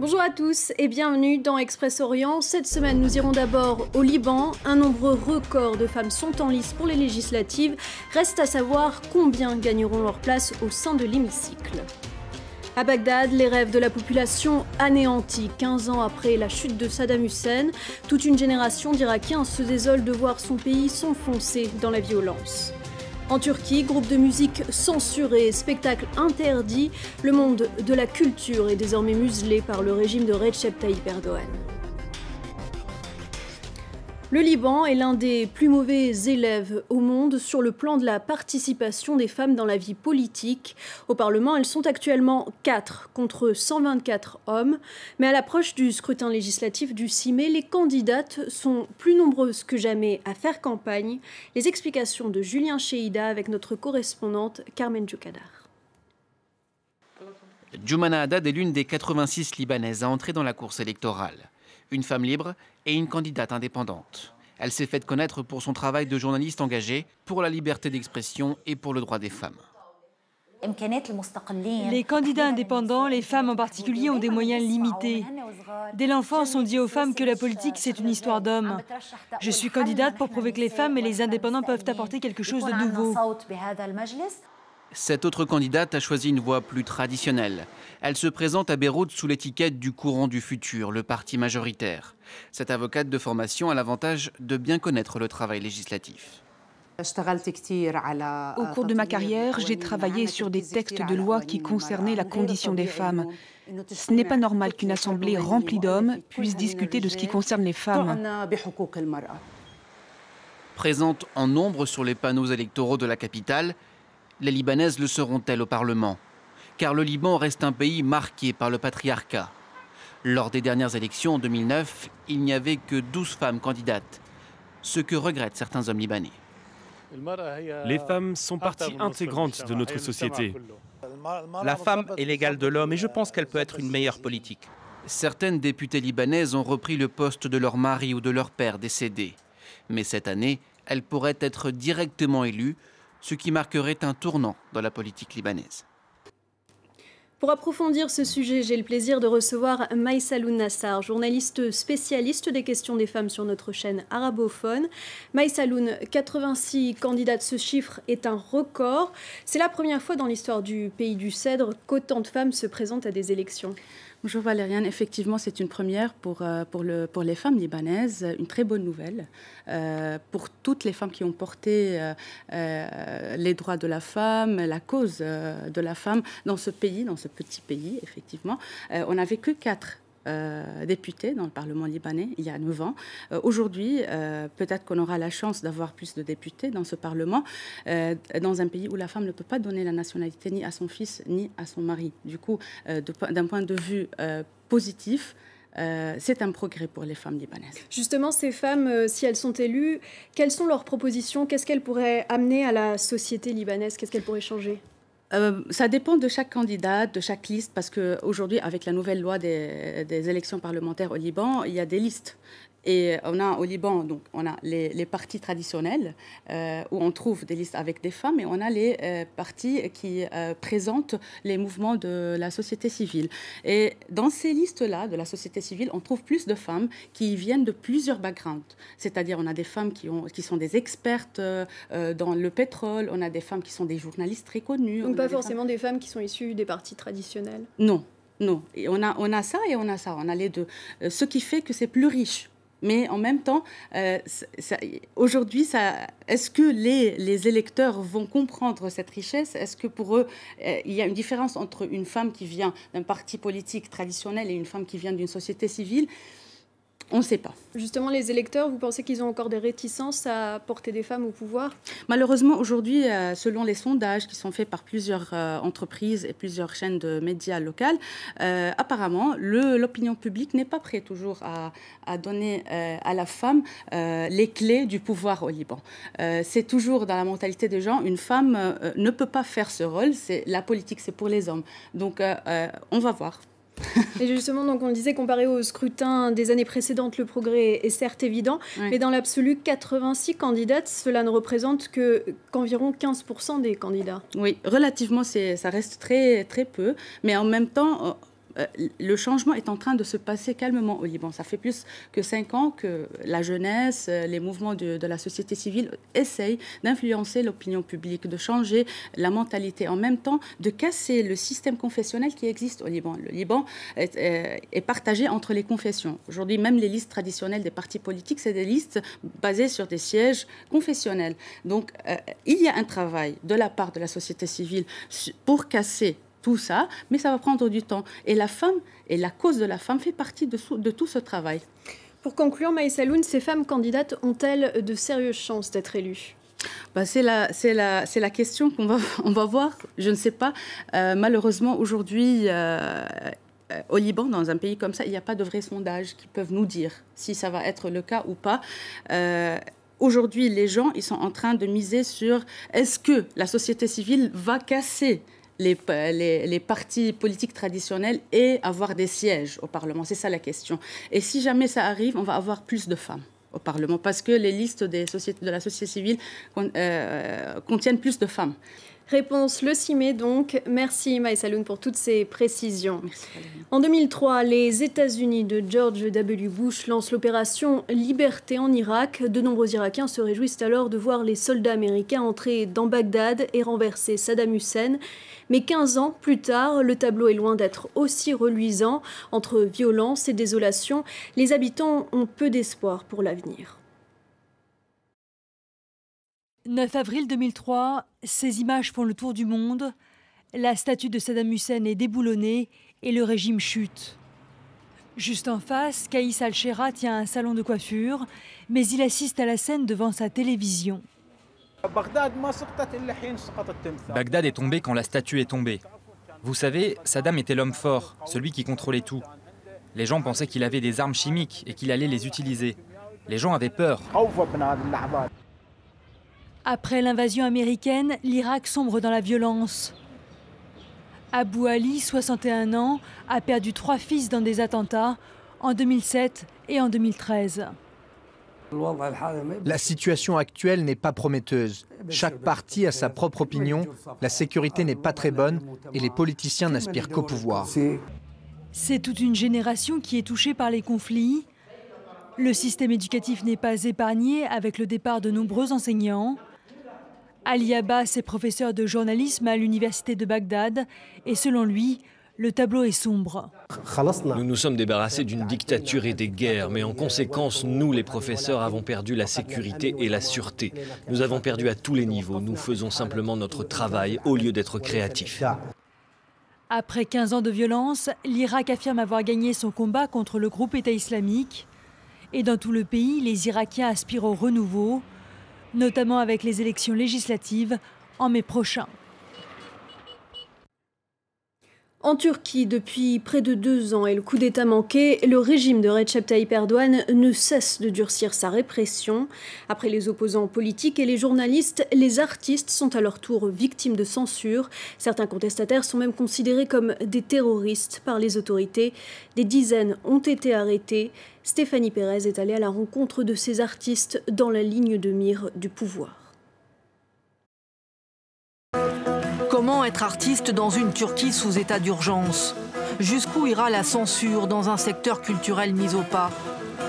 Bonjour à tous et bienvenue dans Express Orient. Cette semaine, nous irons d'abord au Liban. Un nombre record de femmes sont en lice pour les législatives. Reste à savoir combien gagneront leur place au sein de l'hémicycle. À Bagdad, les rêves de la population anéantis 15 ans après la chute de Saddam Hussein. Toute une génération d'Irakiens se désole de voir son pays s'enfoncer dans la violence. En Turquie, groupe de musique censuré, spectacle interdit, le monde de la culture est désormais muselé par le régime de Recep Tayyip Erdogan. Le Liban est l'un des plus mauvais élèves au monde sur le plan de la participation des femmes dans la vie politique. Au Parlement, elles sont actuellement 4 contre 124 hommes. Mais à l'approche du scrutin législatif du 6 mai, les candidates sont plus nombreuses que jamais à faire campagne. Les explications de Julien Cheida avec notre correspondante Carmen Djoukadar. Djoumana Haddad est l'une des 86 Libanaises à entrer dans la course électorale. Une femme libre et une candidate indépendante. Elle s'est faite connaître pour son travail de journaliste engagée pour la liberté d'expression et pour le droit des femmes. Les candidats indépendants, les femmes en particulier, ont des moyens limités. Dès l'enfance, on dit aux femmes que la politique, c'est une histoire d'hommes. Je suis candidate pour prouver que les femmes et les indépendants peuvent apporter quelque chose de nouveau. Cette autre candidate a choisi une voie plus traditionnelle. Elle se présente à Beyrouth sous l'étiquette du courant du futur, le parti majoritaire. Cette avocate de formation a l'avantage de bien connaître le travail législatif. Au cours de ma carrière, j'ai travaillé sur des textes de loi qui concernaient la condition des femmes. Ce n'est pas normal qu'une assemblée remplie d'hommes puisse discuter de ce qui concerne les femmes. Présentes en nombre sur les panneaux électoraux de la capitale, les Libanaises le seront-elles au Parlement? Car le Liban reste un pays marqué par le patriarcat. Lors des dernières élections en 2009, il n'y avait que 12 femmes candidates, ce que regrettent certains hommes libanais. Les femmes sont partie intégrante de notre société. La femme est l'égale de l'homme et je pense qu'elle peut être une meilleure politique. Certaines députées libanaises ont repris le poste de leur mari ou de leur père décédé. Mais cette année, elles pourraient être directement élues, ce qui marquerait un tournant dans la politique libanaise. Pour approfondir ce sujet, j'ai le plaisir de recevoir Maïsaloun Nassar, journaliste spécialiste des questions des femmes sur notre chaîne arabophone. Maïsaloun, 86 candidates, ce chiffre est un record. C'est la première fois dans l'histoire du pays du Cèdre qu'autant de femmes se présentent à des élections. Bonjour Valériane, effectivement c'est une première pour les femmes libanaises, une très bonne nouvelle pour toutes les femmes qui ont porté les droits de la femme, la cause de la femme dans ce pays, dans ce petit pays effectivement. On n'avait que 4 députés dans le Parlement libanais il y a 9 ans. Aujourd'hui, peut-être qu'on aura la chance d'avoir plus de députés dans ce Parlement, dans un pays où la femme ne peut pas donner la nationalité ni à son fils ni à son mari. Du coup, d'un point de vue positif, c'est un progrès pour les femmes libanaises. Justement, ces femmes, si elles sont élues, quelles sont leurs propositions? Qu'est-ce qu'elles pourraient amener à la société libanaise? Qu'est-ce qu'elles pourraient changer? Ça dépend de chaque candidate, de chaque liste, parce qu'aujourd'hui, avec la nouvelle loi des élections parlementaires au Liban, il y a des listes. Et on a au Liban, donc, on a les partis traditionnels, où on trouve des listes avec des femmes, et on a les partis qui présentent les mouvements de la société civile. Et dans ces listes-là, de la société civile, on trouve plus de femmes qui viennent de plusieurs backgrounds. C'est-à-dire, on a des femmes qui sont des expertes dans le pétrole, on a des femmes qui sont des journalistes très connues. Donc pas forcément des femmes qui sont issues des partis traditionnels? Non, non. Et on a ça et on a ça. On a les deux. Ce qui fait que c'est plus riche. Mais en même temps, aujourd'hui, est-ce que les électeurs vont comprendre cette richesse? Est-ce que pour eux, il y a une différence entre une femme qui vient d'un parti politique traditionnel et une femme qui vient d'une société civile? On ne sait pas. Justement, les électeurs, vous pensez qu'ils ont encore des réticences à porter des femmes au pouvoir? Malheureusement, aujourd'hui, selon les sondages qui sont faits par plusieurs entreprises et plusieurs chaînes de médias locales, apparemment, l'opinion publique n'est pas prête toujours à donner à la femme les clés du pouvoir au Liban. C'est toujours dans la mentalité des gens, une femme ne peut pas faire ce rôle. La politique, c'est pour les hommes. Donc, on va voir. Et justement, donc on disait, comparé au scrutin des années précédentes, le progrès est certes évident, oui. Mais dans l'absolu, 86 candidates, cela ne représente qu'environ 15% des candidats. Oui, relativement, ça reste très, très peu, mais en même temps, Le changement est en train de se passer calmement au Liban. Ça fait plus que 5 ans que la jeunesse, les mouvements de la société civile essayent d'influencer l'opinion publique, de changer la mentalité, en même temps de casser le système confessionnel qui existe au Liban. Le Liban est partagé entre les confessions. Aujourd'hui, même les listes traditionnelles des partis politiques, c'est des listes basées sur des sièges confessionnels. Donc, il y a un travail de la part de la société civile pour casser tout ça, mais ça va prendre du temps. Et la femme, et la cause de la femme fait partie de tout ce travail. Pour conclure, Maï Saloun, ces femmes candidates ont-elles de sérieuses chances d'être élues ? C'est la question qu'on va voir. Je ne sais pas. Malheureusement, aujourd'hui, au Liban, dans un pays comme ça, il n'y a pas de vrais sondages qui peuvent nous dire si ça va être le cas ou pas. Aujourd'hui, les gens, ils sont en train de miser sur est-ce que la société civile va casser les partis politiques traditionnels et avoir des sièges au Parlement. C'est ça la question. Et si jamais ça arrive, on va avoir plus de femmes au Parlement parce que les listes de la société civile contiennent plus de femmes. Réponse le 6 mai donc. Merci Maï Saloun pour toutes ces précisions. Merci, en 2003, les États-Unis de George W. Bush lancent l'opération Liberté en Irak. De nombreux Irakiens se réjouissent alors de voir les soldats américains entrer dans Bagdad et renverser Saddam Hussein. Mais 15 ans plus tard, le tableau est loin d'être aussi reluisant. Entre violence et désolation, les habitants ont peu d'espoir pour l'avenir. 9 avril 2003, ces images font le tour du monde. La statue de Saddam Hussein est déboulonnée et le régime chute. Juste en face, Kaïs Al-Shera tient un salon de coiffure, mais il assiste à la scène devant sa télévision. Bagdad est tombé quand la statue est tombée. Vous savez, Saddam était l'homme fort, celui qui contrôlait tout. Les gens pensaient qu'il avait des armes chimiques et qu'il allait les utiliser. Les gens avaient peur. Après l'invasion américaine, l'Irak sombre dans la violence. Abou Ali, 61 ans, a perdu 3 fils dans des attentats en 2007 et en 2013. La situation actuelle n'est pas prometteuse. Chaque parti a sa propre opinion, la sécurité n'est pas très bonne et les politiciens n'aspirent qu'au pouvoir. C'est toute une génération qui est touchée par les conflits. Le système éducatif n'est pas épargné avec le départ de nombreux enseignants. Ali Abbas est professeur de journalisme à l'université de Bagdad et selon lui, le tableau est sombre. Nous nous sommes débarrassés d'une dictature et des guerres, mais en conséquence, nous, les professeurs, avons perdu la sécurité et la sûreté. Nous avons perdu à tous les niveaux. Nous faisons simplement notre travail au lieu d'être créatifs. Après 15 ans de violence, l'Irak affirme avoir gagné son combat contre le groupe État islamique. Et dans tout le pays, les Irakiens aspirent au renouveau, notamment avec les élections législatives en mai prochain. En Turquie, depuis près de 2 ans et le coup d'État manqué, le régime de Recep Tayyip Erdogan ne cesse de durcir sa répression. Après les opposants politiques et les journalistes, les artistes sont à leur tour victimes de censure. Certains contestataires sont même considérés comme des terroristes par les autorités. Des dizaines ont été arrêtés. Stéphanie Pérez est allée à la rencontre de ces artistes dans la ligne de mire du pouvoir. Comment être artiste dans une Turquie sous état d'urgence? Jusqu'où ira la censure dans un secteur culturel mis au pas?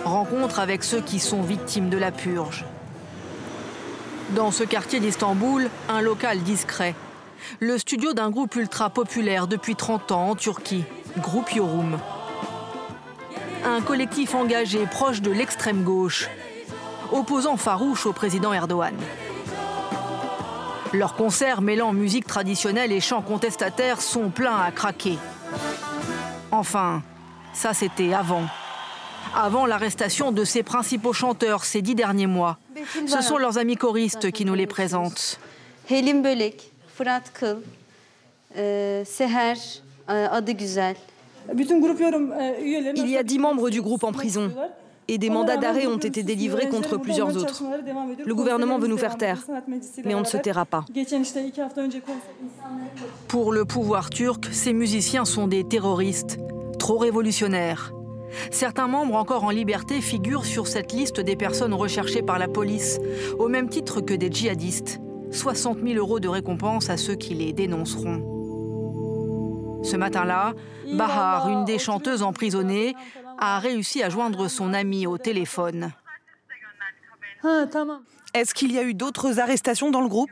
Rencontre avec ceux qui sont victimes de la purge. Dans ce quartier d'Istanbul, un local discret. Le studio d'un groupe ultra populaire depuis 30 ans en Turquie, Groupe Yorum. Un collectif engagé proche de l'extrême gauche, opposant farouche au président Erdogan. Leurs concerts mêlant musique traditionnelle et chants contestataires sont pleins à craquer. Enfin, ça c'était avant. Avant l'arrestation de ses principaux chanteurs ces 10 derniers mois. Ce sont leurs amis choristes qui nous les présentent. Helin Bölek, Fırat Kıl, Seher, adı güzel. Il y a 10 membres du groupe en prison. Et des mandats d'arrêt ont été délivrés contre plusieurs autres. Le gouvernement veut nous faire taire, mais on ne se taira pas. Pour le pouvoir turc, ces musiciens sont des terroristes, trop révolutionnaires. Certains membres encore en liberté figurent sur cette liste des personnes recherchées par la police, au même titre que des djihadistes. 60 000 € de récompense à ceux qui les dénonceront. Ce matin-là, Bahar, une des chanteuses emprisonnées, a réussi à joindre son amie au téléphone. Est-ce qu'il y a eu d'autres arrestations dans le groupe?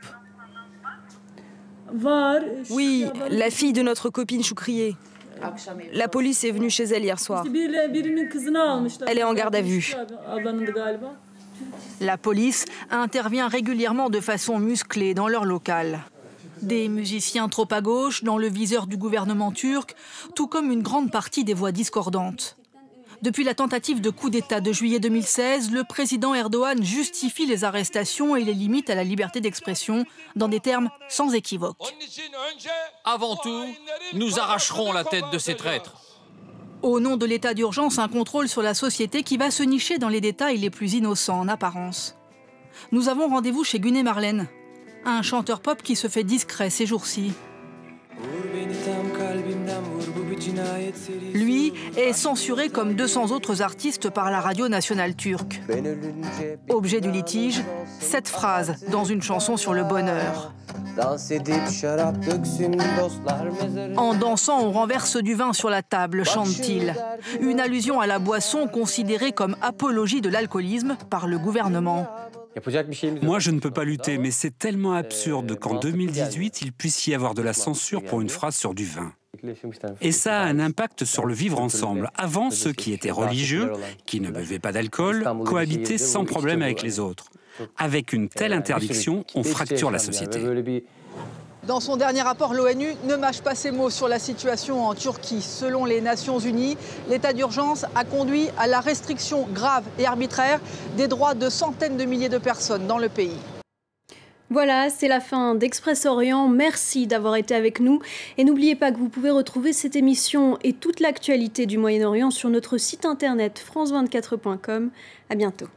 Oui, la fille de notre copine Choukriye. La police est venue chez elle hier soir. Elle est en garde à vue. La police intervient régulièrement de façon musclée dans leur local. Des musiciens trop à gauche dans le viseur du gouvernement turc, tout comme une grande partie des voix discordantes. Depuis la tentative de coup d'État de juillet 2016, le président Erdogan justifie les arrestations et les limites à la liberté d'expression dans des termes sans équivoque. Avant tout, nous arracherons la tête de ces traîtres. Au nom de l'état d'urgence, un contrôle sur la société qui va se nicher dans les détails les plus innocents en apparence. Nous avons rendez-vous chez Güne Marlen, un chanteur pop qui se fait discret ces jours-ci. Lui est censuré comme 200 autres artistes par la radio nationale turque. Objet du litige, cette phrase dans une chanson sur le bonheur. En dansant, on renverse du vin sur la table, chante-t-il. Une allusion à la boisson considérée comme apologie de l'alcoolisme par le gouvernement. Moi, je ne peux pas lutter, mais c'est tellement absurde qu'en 2018, il puisse y avoir de la censure pour une phrase sur du vin. Et ça a un impact sur le vivre ensemble. Avant, ceux qui étaient religieux, qui ne buvaient pas d'alcool, cohabitaient sans problème avec les autres. Avec une telle interdiction, on fracture la société. Dans son dernier rapport, l'ONU ne mâche pas ses mots sur la situation en Turquie. Selon les Nations Unies, l'état d'urgence a conduit à la restriction grave et arbitraire des droits de centaines de milliers de personnes dans le pays. Voilà, c'est la fin d'Express Orient. Merci d'avoir été avec nous. Et n'oubliez pas que vous pouvez retrouver cette émission et toute l'actualité du Moyen-Orient sur notre site internet france24.com. À bientôt.